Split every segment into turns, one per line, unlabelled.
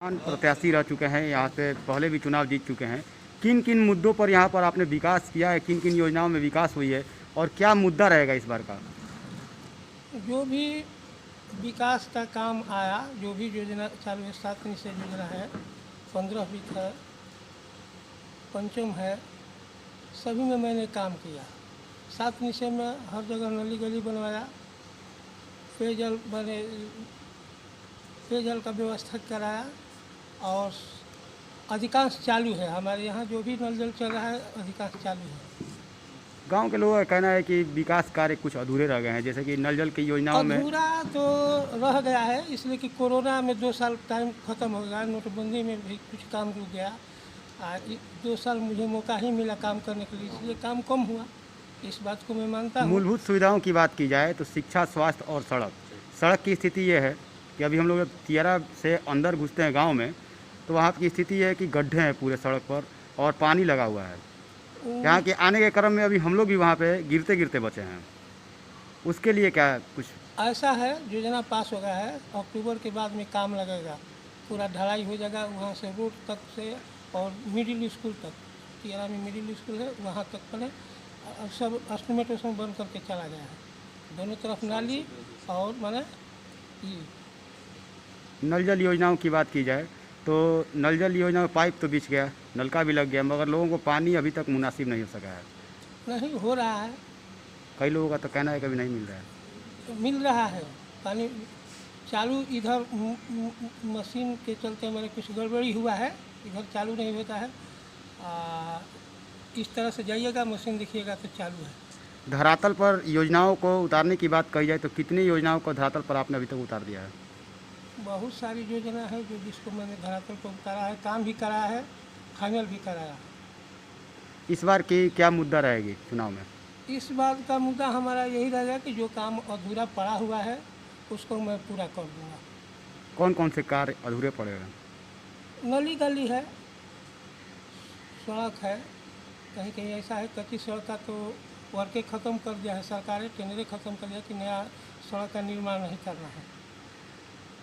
प्रत्याशी रह चुके हैं, यहाँ से पहले भी चुनाव जीत चुके हैं। किन किन मुद्दों पर यहाँ पर आपने विकास किया है, किन किन योजनाओं में विकास हुई है और क्या मुद्दा रहेगा इस बार का?
जो भी विकास का काम आया, जो भी योजना चालू है, 7 निश्चय योजना है, 15 वित्त है, पंचम है, सभी में मैंने काम किया। 7 निश्चय में हर जगह नली गली बनवाया, पेयजल बने, पेयजल का व्यवस्था कराया और अधिकांश चालू है। हमारे यहाँ जो भी नल जल चल रहा है अधिकांश चालू है।
गांव के लोगों का कहना है कि विकास कार्य कुछ अधूरे रह गए हैं, जैसे कि नल जल की योजनाओं में।
अधूरा तो रह गया है इसलिए कि कोरोना में 2 साल टाइम ख़त्म हो गया, नोटबंदी में भी कुछ काम रुक गया। 2 साल मुझे मौका ही मिला काम करने के लिए, इसलिए काम कम हुआ। इस बात को मैं मानता हूँ।
मूलभूत सुविधाओं की बात की जाए तो शिक्षा, स्वास्थ्य और सड़क की स्थिति ये है कि अभी हम लोग जब तियारा से अंदर घुसते हैं गांव में, तो वहाँ की स्थिति ये है कि गड्ढे हैं पूरे सड़क पर और पानी लगा हुआ है। यहाँ के आने के क्रम में अभी हम लोग भी वहाँ पे गिरते गिरते बचे हैं। उसके लिए क्या कुछ
ऐसा है, योजना पास हो गया है, अक्टूबर के बाद में काम लगेगा, पूरा ढलाई हो जाएगा वहाँ से रोड तक से और मिडिल स्कूल तक। तियारा में मिडिल स्कूल है, वहाँ तक पहले सब एस्टिमेट उसमें बन करके चला गया है। दोनों तरफ नाली और माने ये
नल जल योजनाओं की बात की जाए तो नल जल योजना में पाइप तो बिछ गया, नलका भी लग गया, मगर लोगों को पानी अभी तक मुनासिब नहीं हो सका है।
नहीं हो रहा है,
कई लोगों का तो कहना है कि अभी नहीं मिल रहा है।
तो मिल रहा है पानी चालू। इधर मशीन के चलते मेरे कुछ गड़बड़ी हुआ है, इधर चालू नहीं होता है। इस तरह से जाइएगा, मशीन देखिएगा तो चालू है।
धरातल पर योजनाओं को उतारने की बात कही जाए तो कितनी योजनाओं को धरातल पर आपने अभी तक उतार दिया है?
बहुत सारी योजना है जो जिसको मैंने धरातल पर उतारा है, काम भी कराया है, फाइनल भी कराया है।
इस बार की क्या मुद्दा रहेगी चुनाव में?
इस बात का मुद्दा हमारा यही रहेगा कि जो काम अधूरा पड़ा हुआ है उसको मैं पूरा कर दूँगा।
कौन कौन से कार्य अधूरे पड़े हैं?
नली गली है, सड़क है, कहीं कहीं ऐसा है कच्ची सड़क का तो वर्के ख़त्म कर दिया है सरकार, टेंडरें ख़त्म कर दिया कि नया सड़क का निर्माण नहीं करना है।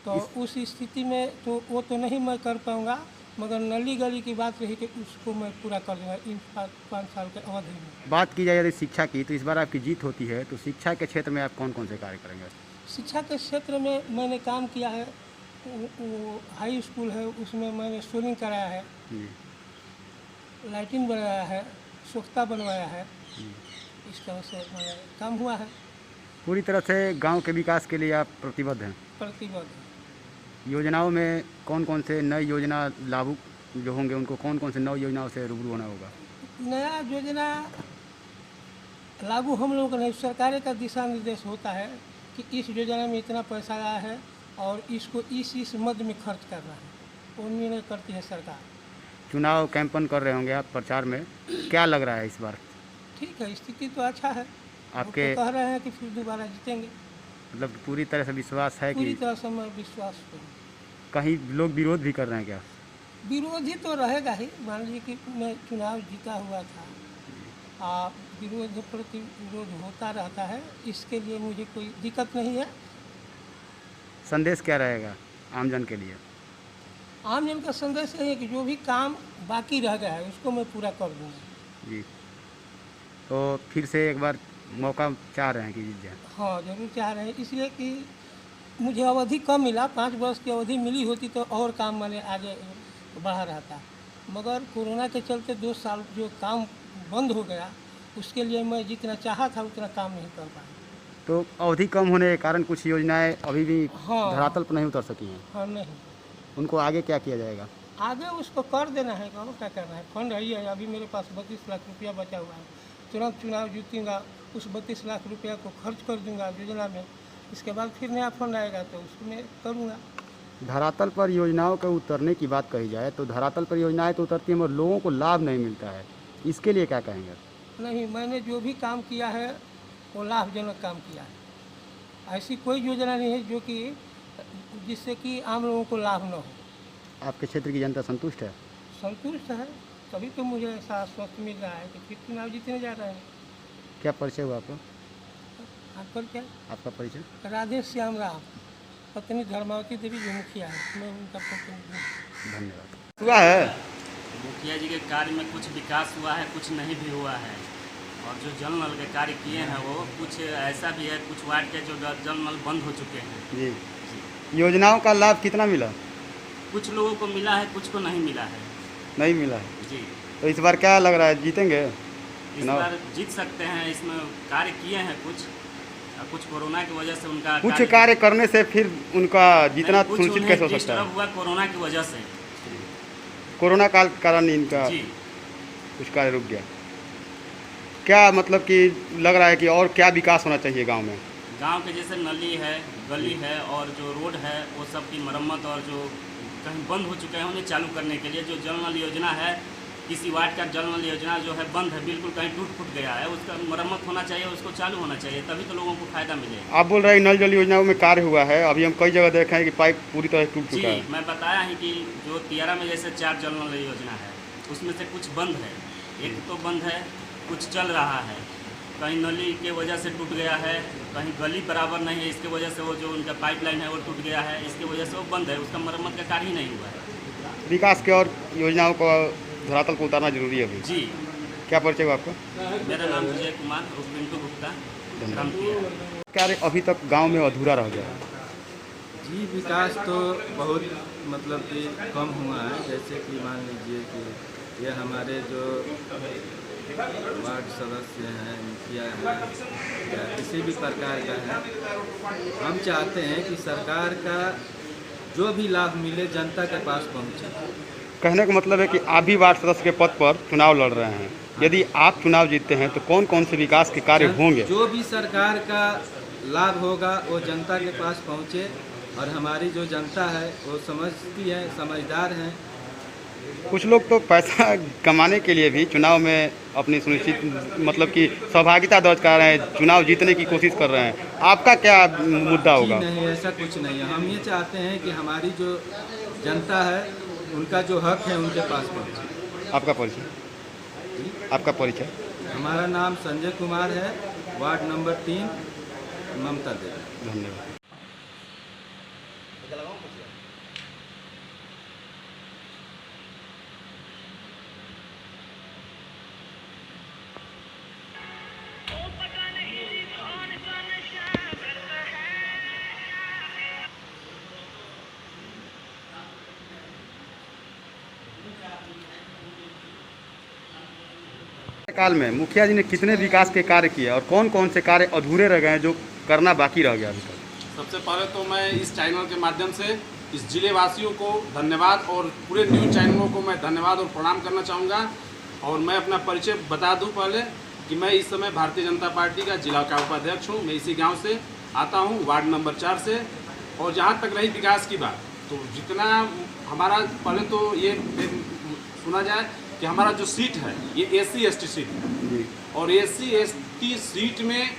तो उस स्थिति में तो वो तो नहीं मैं कर पाऊँगा, मगर नली गली की बात रही कि उसको मैं पूरा कर दूँगा इन 5 साल के अवधि में।
बात की जाए यदि शिक्षा की, तो इस बार आपकी जीत होती है तो शिक्षा के क्षेत्र में आप कौन कौन से कार्य करेंगे?
शिक्षा के क्षेत्र में मैंने काम किया है, वो हाई स्कूल है उसमें मैंने सोलिंग कराया है,
जी।
लाइटिंग बनाया है, स्वच्छता बनवाया है। इस तरह से मेरा काम हुआ है।
पूरी तरह से गांव के विकास के लिए आप प्रतिबद्ध हैं।
प्रतिबद्ध।
योजनाओं में कौन कौन से नई योजना लागू जो होंगे, उनको कौन कौन से नई योजनाओं से रूबरू होना होगा?
नया योजना लागू हम लोगों का नहीं, सरकार का दिशा निर्देश होता है कि इस योजना में इतना पैसा आया है और इसको इस मद में खर्च करना है, वो निर्णय करती है सरकार।
चुनाव कैंपन कर रहे होंगे आप, प्रचार में क्या लग रहा है इस बार?
ठीक है, स्थिति तो अच्छा है।
आपके
वो तो कह रहे हैं कि फिर दोबारा जीतेंगे।
मतलब पूरी तरह से विश्वास है
पूरी
कि
तरह से मैं विश्वास करूँ।
कहीं लोग विरोध भी कर रहे हैं क्या?
विरोधी तो रहेगा ही, मान लीजिए कि मैं चुनाव जीता हुआ था, विरोध प्रतिविरोध होता रहता है, इसके लिए मुझे कोई दिक्कत नहीं है।
संदेश क्या रहेगा आमजन के लिए?
आम जन का संदेश यही है कि जो भी काम बाकी रह गया है उसको मैं पूरा कर दूँगा।
जी, तो फिर से एक बार मौका चाह रहे हैं कि जीत जाए?
हाँ, ज़रूर चाह रहे हैं, इसलिए कि मुझे अवधि कम मिला, 5 वर्ष की अवधि मिली होती तो और काम मैंने आगे बढ़ा रहता, मगर कोरोना के चलते 2 साल जो काम बंद हो गया, उसके लिए मैं जितना चाहा था उतना काम नहीं कर पाया।
तो अवधि कम होने के कारण कुछ योजनाएं अभी भी
हाँ,
धरातल पर नहीं उतर सकी हैं।
हाँ नहीं,
उनको आगे क्या किया जाएगा?
आगे उसको कर देना है, और क्या करना है। फंड है ही है, अभी मेरे पास 32 लाख रुपया बचा हुआ है, तुरंत चुनाव जीतूँगा, उस 32 लाख रुपया को खर्च कर दूँगा योजना में, इसके बाद फिर नया फंड आएगा तो उसमें करूँगा।
धरातल पर योजनाओं के उतरने की बात कही जाए तो धरातल पर योजनाएं तो उतरती हैं मगर लोगों को लाभ नहीं मिलता है, इसके लिए क्या कहेंगे?
नहीं, मैंने जो भी काम किया है वो लाभजनक काम किया है। ऐसी कोई योजना नहीं है जो कि जिससे कि आम लोगों को लाभ न हो।
आपके क्षेत्र की जनता संतुष्ट है?
संतुष्ट है, तभी तो मुझे ऐसा आश्वस्त मिल रहा है कि फिर चुनाव जीतने जा रहे हैं।
क्या परिचय हुआ आपका?
आप पर क्या?
आपका परिचय?
राधे श्याम राम। पत्नी धर्मावती देवी जो मुखिया है, मैं उनका प्रतिनिधि हूँ।
धन्यवाद। हुआ है
मुखिया जी के कार्य में कुछ विकास हुआ है, कुछ नहीं भी हुआ है। और जो जल नल के कार्य किए हैं वो कुछ ऐसा भी है, कुछ वार्ड के जो जल नल बंद हो चुके हैं।
जी। योजनाओं का लाभ कितना मिला?
कुछ लोगों को मिला है, कुछ को नहीं मिला है।
नहीं मिला है।
जी,
तो इस बार क्या लग रहा है, जीतेंगे
इस
चुनाव?
बार जीत सकते हैं। इसमें कार्य किए हैं कुछ, और कुछ कोरोना की वजह से उनका
कुछ कार्य करने से फिर उनका जितना
नहीं, कुछ
सुनिश्चित
उन्हें
कैसे हो सकता
डिस्टर्ब
है?
हुआ कोरोना की वजह से।
कोरोना काल के कारण इनका
जी,
कुछ कार्य रुक गया। क्या मतलब कि लग रहा है कि और क्या विकास होना चाहिए गांव में?
गांव के जैसे नली है, गली है और जो रोड है वो सब की मरम्मत, और जो कहीं बंद हो चुके हैं उन्हें चालू करने के लिए जो जल नल योजना है, किसी वार्ड का जल नल योजना जो है बंद है, बिल्कुल कहीं टूट फूट गया है, उसका मरम्मत होना चाहिए, उसको चालू होना चाहिए, तभी तो लोगों को फायदा मिलेगा।
आप बोल रहे हैं नल जल योजनाओं में कार्य हुआ है, अभी हम कई जगह देखे हैं कि पाइप पूरी तरह टूट
जी,
चुका है।
मैं बताया है कि जो तियारा में जैसे 4 जल नल योजना है उसमें से कुछ बंद है, एक तो बंद है, कुछ चल रहा है। कहीं नली के वजह से टूट गया है, कहीं गली बराबर नहीं है, इसके वजह से वो जो उनका पाइपलाइन है वो टूट गया है, इसके वजह से वो बंद है, उसका मरम्मत का कार्य ही नहीं हुआ है।
विकास के और योजनाओं को धरातल को उतारना जरूरी है अभी।
जी,
क्या परिचय हुआ आपका?
मेरा नाम विजय कुमार उर्फ पिंटू गुप्ता, ग्राम तियारा।
कार्य अभी तक गांव में अधूरा रह गया है।
जी, विकास तो बहुत मतलब कि कम हुआ है। जैसे कि मान लीजिए कि ये हमारे जो वार्ड सदस्य हैं, मुखिया हैं या किसी भी प्रकार का है, हम चाहते हैं कि सरकार का जो भी लाभ मिले जनता के पास पहुंचे।
कहने का मतलब है कि आप भी वार्ड सदस्य के पद पर चुनाव लड़ रहे हैं। यदि आप चुनाव जीतते हैं तो कौन कौन से विकास के कार्य होंगे?
जो भी सरकार का लाभ होगा वो जनता के पास पहुंचे, और हमारी जो जनता है वो समझती है, समझदार हैं।
कुछ लोग तो पैसा कमाने के लिए भी चुनाव में अपनी सुनिश्चित मतलब कि सहभागिता दर्ज कर रहे हैं, चुनाव जीतने की कोशिश कर रहे हैं। आपका क्या मुद्दा
जी
होगा?
नहीं, ऐसा कुछ नहीं है। हम ये चाहते हैं कि हमारी जो जनता है उनका जो हक है उनके पास पहुंचे।
आपका परिचय? आपका परिचय?
हमारा नाम संजय कुमार है, वार्ड नंबर 3, ममता देवी।
धन्यवाद। काल में मुखिया जी ने कितने विकास के कार्य किए और कौन कौन से कार्य अधूरे रह गए हैं जो करना बाकी रह गया अभी तक?
सबसे पहले तो मैं इस चैनल के माध्यम से इस जिले वासियों को धन्यवाद और पूरे न्यूज़ चैनलों को मैं धन्यवाद और प्रणाम करना चाहूँगा। और मैं अपना परिचय बता दूं पहले कि मैं इस समय भारतीय जनता पार्टी का जिला का उपाध्यक्ष हूँ। मैं इसी गांव से आता हूँ, वार्ड नंबर 4 से। और जहाँ तक रही विकास की बात, तो जितना हमारा पहले तो ये सुना जाए कि हमारा जो सीट है ये SC/ST सीट है, और SC/ST सीट में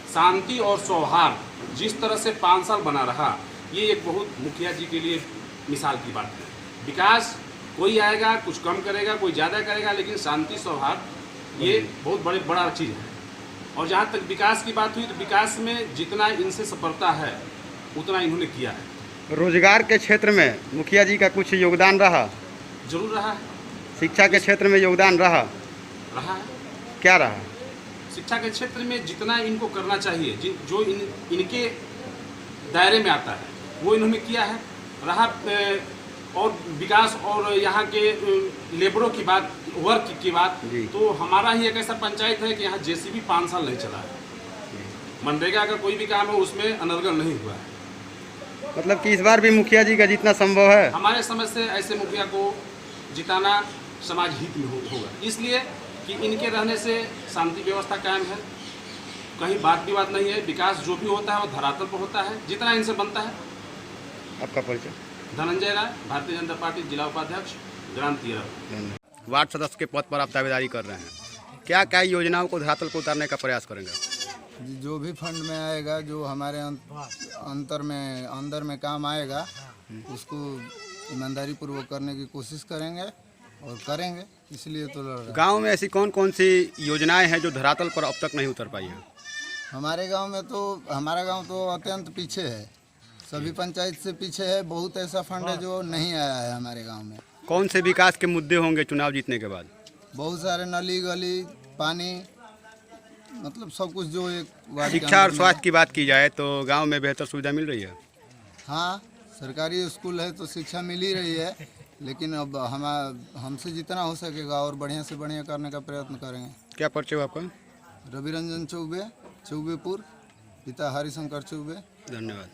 शांति और सौहार्द जिस तरह से 5 साल बना रहा, ये एक बहुत मुखिया जी के लिए मिसाल की बात है। विकास कोई आएगा, कुछ कम करेगा, कोई ज़्यादा करेगा, लेकिन शांति सौहार्द ये बहुत बड़ा चीज़ है। और जहाँ तक विकास की बात हुई तो विकास में जितना इनसे सफलता है उतना इन्होंने किया है।
रोजगार के क्षेत्र में मुखिया जी का कुछ योगदान रहा?
जरूर रहा है।
शिक्षा के क्षेत्र में योगदान रहा?
है
क्या रहा?
शिक्षा के क्षेत्र में जितना इनको करना चाहिए, जो इनके दायरे में आता है वो इन्होंने किया है। रहा और विकास और यहाँ के लेबरों की बात, वर्क की बात, तो हमारा ही एक ऐसा पंचायत है कि यहाँ JCB 5 साल नहीं चला है। मनरेगा का कोई भी काम है उसमें अनर्गल नहीं हुआ है।
मतलब कि इस बार भी मुखिया जी का जितना संभव है
हमारे समझ से ऐसे मुखिया को जिताना समाज हित में होगा, इसलिए कि इनके रहने से शांति व्यवस्था कायम है, कहीं बात विवाद नहीं है। विकास जो भी होता है वो धरातल पर होता है जितना इनसे बनता है।
आपका परिचय?
धनंजय राय, भारतीय जनता पार्टी जिला उपाध्यक्ष, ग्राम तियारा।
वार्ड सदस्य के पद पर आप दावेदारी कर रहे हैं, क्या क्या योजनाओं को धरातल को उतारने का प्रयास करेंगे?
जो भी फंड में आएगा, जो हमारे अंदर में काम आएगा, उसको ईमानदारी पूर्वक करने की कोशिश करेंगे और करेंगे, इसलिए तो लड़ रहे हैं।
गांव में ऐसी कौन कौन सी योजनाएं हैं जो धरातल पर अब तक नहीं उतर पाई हैं?
हमारा गांव तो अत्यंत पीछे है। सभी पंचायत से पीछे है। बहुत ऐसा फंड है जो नहीं आया है हमारे गांव में।
कौन से विकास के मुद्दे होंगे चुनाव जीतने के बाद?
बहुत सारे नली गली पानी मतलब सब कुछ जो एक वार्ड के
शिक्षा और
अंदर में-
स्वास्थ्य की बात की जाए तो गांव में बेहतर सुविधा मिल रही है?
हाँ, सरकारी स्कूल है तो शिक्षा मिल ही रही है, लेकिन अब हमसे जितना हो सकेगा और बढ़िया से बढ़िया करने का प्रयत्न करेंगे।
क्या परिचय हुआ आपका?
रवि रंजन चौबे, चौबेपुर, पिता हरिशंकर चौबे।
धन्यवाद।